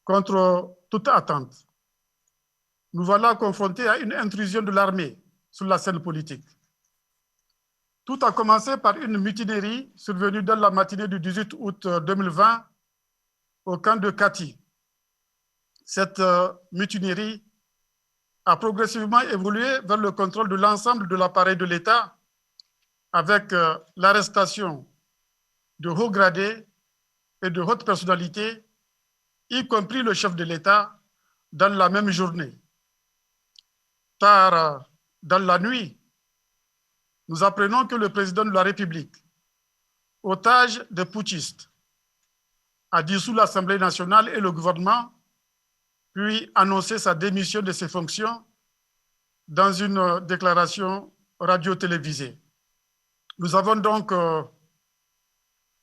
Contre toute attente, nous voilà confrontés à une intrusion de l'armée sur la scène politique. Tout a commencé par une mutinerie survenue dans la matinée du 18 août 2020 au camp de Kati. Cette mutinerie a progressivement évolué vers le contrôle de l'ensemble de l'appareil de l'État avec l'arrestation de hauts gradés et de hautes personnalités, y compris le chef de l'État, dans la même journée. Tard dans la nuit, nous apprenons que le président de la République, otage des putschistes, a dissous l'Assemblée nationale et le gouvernement, puis annoncé sa démission de ses fonctions dans une déclaration radio-télévisée. Nous avons donc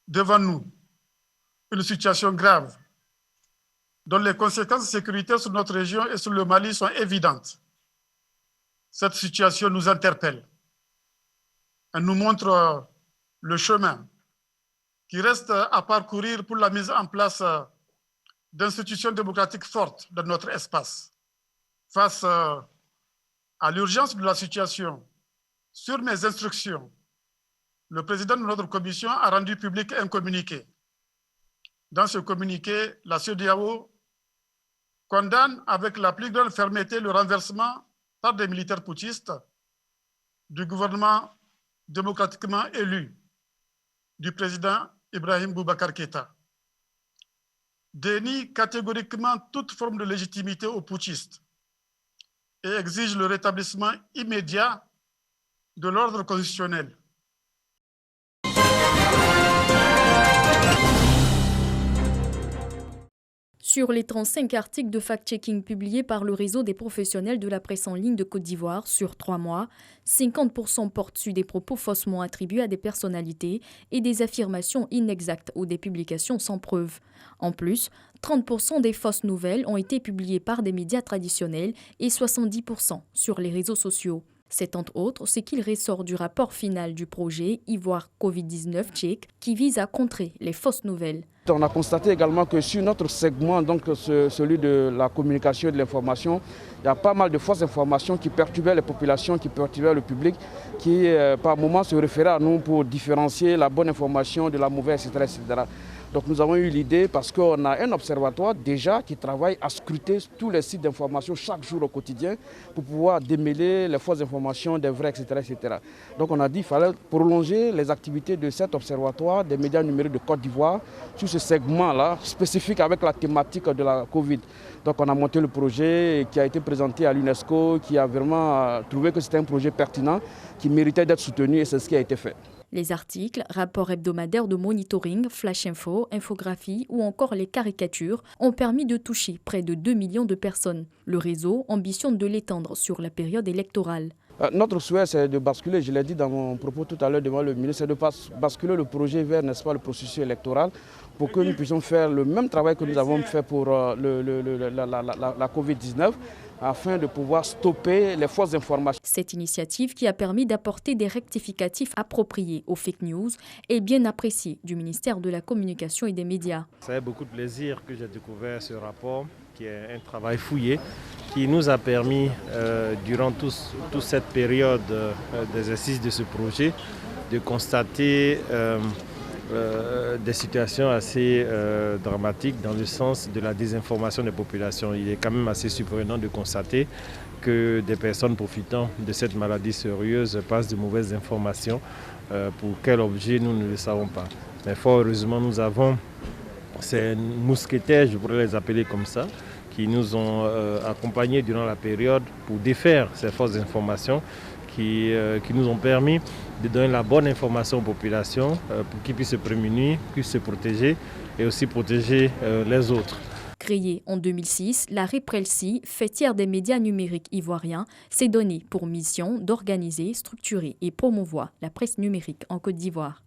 devant nous une situation grave dont les conséquences sécuritaires sur notre région et sur le Mali sont évidentes. Cette situation nous interpelle. Elle nous montre le chemin qui reste à parcourir pour la mise en place d'institutions démocratiques fortes dans notre espace. Face à l'urgence de la situation, sur mes instructions, le président de notre commission a rendu public un communiqué. Dans ce communiqué, la CEDEAO condamne avec la plus grande fermeté le renversement par des militaires putschistes du gouvernement démocratiquement élu du président Ibrahim Boubacar Keïta, dénie catégoriquement toute forme de légitimité aux putschistes et exige le rétablissement immédiat de l'ordre constitutionnel. Sur les 35 articles de fact-checking publiés par le réseau des professionnels de la presse en ligne de Côte d'Ivoire sur 3 mois, 50% portent sur des propos faussement attribués à des personnalités et des affirmations inexactes ou des publications sans preuve. En plus, 30% des fausses nouvelles ont été publiées par des médias traditionnels et 70% sur les réseaux sociaux. C'est entre autres ce qu'il ressort du rapport final du projet Ivoire Covid-19 Check qui vise à contrer les fausses nouvelles. On a constaté également que sur notre segment, donc celui de la communication et de l'information, il y a pas mal de fausses informations qui perturbaient les populations, qui perturbaient le public, qui par moments se référaient à nous pour différencier la bonne information de la mauvaise, etc. etc. Donc nous avons eu l'idée, parce qu'on a un observatoire déjà qui travaille à scruter tous les sites d'information chaque jour au quotidien pour pouvoir démêler les fausses informations des vraies, etc. etc. Donc on a dit qu'il fallait prolonger les activités de cet observatoire des médias numériques de Côte d'Ivoire sur ce segment-là, spécifique avec la thématique de la Covid. Donc on a monté le projet qui a été présenté à l'UNESCO, qui a vraiment trouvé que c'était un projet pertinent, qui méritait d'être soutenu et c'est ce qui a été fait. Les articles, rapports hebdomadaires de monitoring, flash info, infographies ou encore les caricatures ont permis de toucher près de 2 millions de personnes. Le réseau ambitionne de l'étendre sur la période électorale. Notre souhait, c'est de basculer, je l'ai dit dans mon propos tout à l'heure devant le ministre, c'est de basculer le projet vers, n'est-ce pas, le processus électoral pour que nous puissions faire le même travail que nous avons fait pour la Covid-19 afin de pouvoir stopper les fausses informations. Cette initiative qui a permis d'apporter des rectificatifs appropriés aux fake news est bien appréciée du ministère de la Communication et des Médias. Ça fait beaucoup de plaisir que j'ai découvert ce rapport, qui est un travail fouillé, qui nous a permis, durant toute cette période d'exercice de ce projet, de constater des situations assez dramatiques dans le sens de la désinformation des populations. Il est quand même assez surprenant de constater que des personnes profitant de cette maladie sérieuse passent de mauvaises informations. Pour quel objet, nous ne le savons pas. Mais fort heureusement, nous avons ces mousquetaires, je pourrais les appeler comme ça, qui nous ont accompagnés durant la période pour défaire ces fausses informations qui nous ont permis de donner la bonne information aux populations pour qu'ils puissent se prémunir, puissent se protéger et aussi protéger les autres. Créée en 2006, la REPRELSI, fêtière des médias numériques ivoiriens, s'est donnée pour mission d'organiser, structurer et promouvoir la presse numérique en Côte d'Ivoire.